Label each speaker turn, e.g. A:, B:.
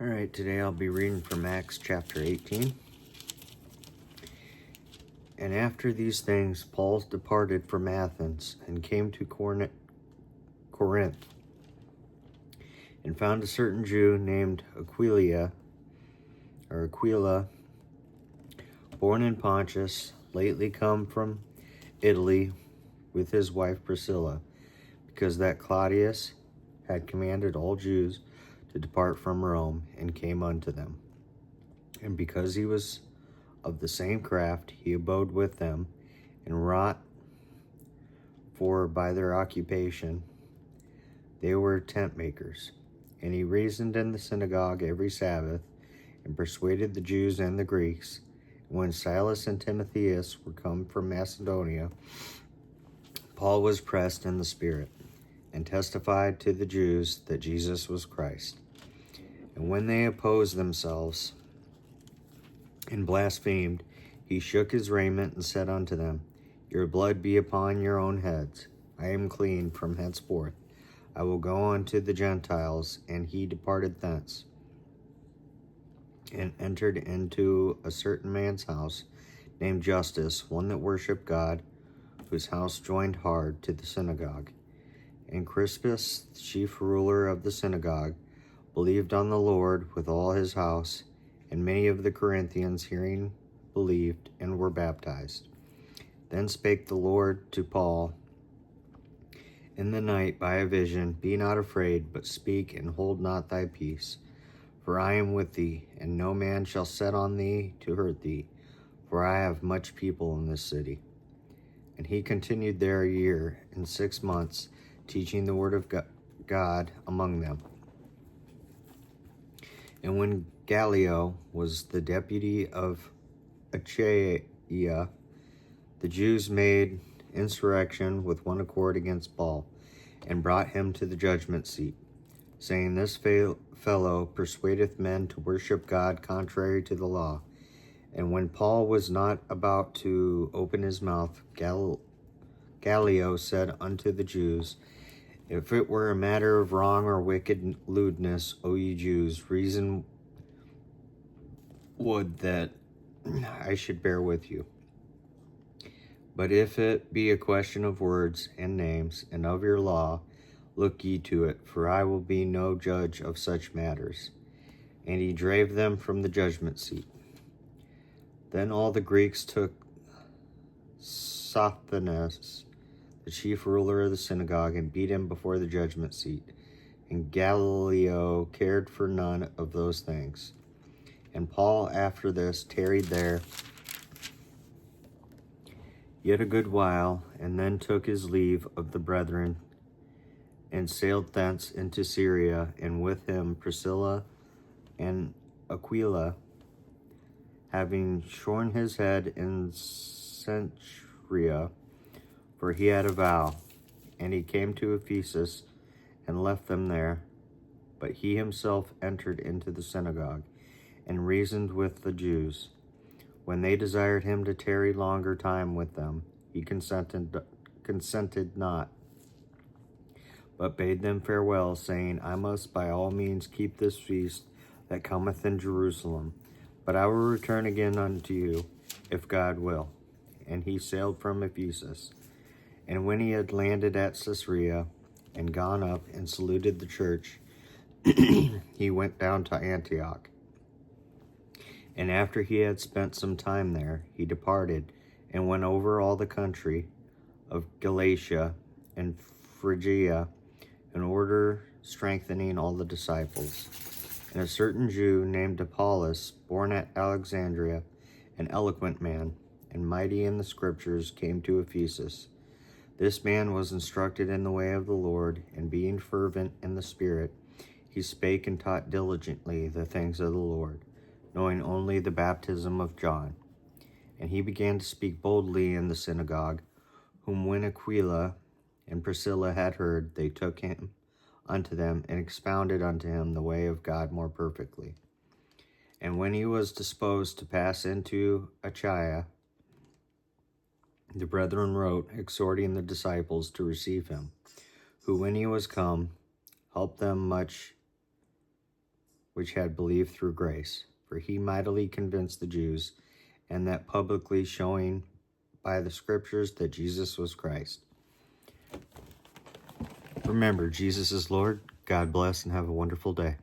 A: All right, today I'll be reading from Acts chapter 18. And after these things, Paul departed from Athens and came to Corinth, and found a certain Jew named Aquila, born in Pontus, lately come from Italy with his wife Priscilla, because that Claudius had commanded all Jews to depart from Rome, and came unto them. And because he was of the same craft, he abode with them, and wrought, for by their occupation they were tent makers. And he reasoned in the synagogue every Sabbath, and persuaded the Jews and the Greeks. And when Silas and Timotheus were come from Macedonia, Paul was pressed in the Spirit, and testified to the Jews that Jesus was Christ. And when they opposed themselves and blasphemed, he shook his raiment and said unto them, Your blood be upon your own heads. I am clean from henceforth. I will go unto the Gentiles. And he departed thence, and entered into a certain man's house, named Justus, one that worshipped God, whose house joined hard to the synagogue. And Crispus, the chief ruler of the synagogue, believed on the Lord with all his house, and many of the Corinthians hearing believed and were baptized. Then spake the Lord to Paul in the night by a vision, Be not afraid, but speak, and hold not thy peace. For I am with thee, and no man shall set on thee to hurt thee, for I have much people in this city. And he continued there a year and 6 months, teaching the word of God among them. And when Gallio was the deputy of Achaia, the Jews made insurrection with one accord against Paul, and brought him to the judgment seat, saying, This fellow persuadeth men to worship God contrary to the law. And when Paul was not about to open his mouth, Gallio said unto the Jews, If it were a matter of wrong or wicked lewdness, O ye Jews, reason would that I should bear with you. But if it be a question of words and names, and of your law, look ye to it, for I will be no judge of such matters. And he drave them from the judgment seat. Then all the Greeks took Sosthenes, the chief ruler of the synagogue, and beat him before the judgment seat. And Gallio cared for none of those things. And Paul after this tarried there yet a good while, and then took his leave of the brethren, and sailed thence into Syria, and with him Priscilla and Aquila, having shorn his head in Cenchrea, for he had a vow. And he came to Ephesus, and left them there. But he himself entered into the synagogue, and reasoned with the Jews. When they desired him to tarry longer time with them, he consented not, but bade them farewell, saying, I must by all means keep this feast that cometh in Jerusalem, but I will return again unto you, if God will. And he sailed from Ephesus. And when he had landed at Caesarea, and gone up and saluted the church, he went down to Antioch. And after he had spent some time there, he departed, and went over all the country of Galatia and Phrygia, in order strengthening all the disciples. And a certain Jew named Apollos, born at Alexandria, an eloquent man, and mighty in the scriptures, came to Ephesus. This man was instructed in the way of the Lord, and being fervent in the Spirit, he spake and taught diligently the things of the Lord, knowing only the baptism of John. And he began to speak boldly in the synagogue, whom when Aquila and Priscilla had heard, they took him unto them, and expounded unto him the way of God more perfectly. And when he was disposed to pass into Achaia, the brethren wrote, exhorting the disciples to receive him, who when he was come, helped them much which had believed through grace. For he mightily convinced the Jews, and that publicly, showing by the scriptures that Jesus was Christ. Remember, Jesus is Lord. God bless and have a wonderful day.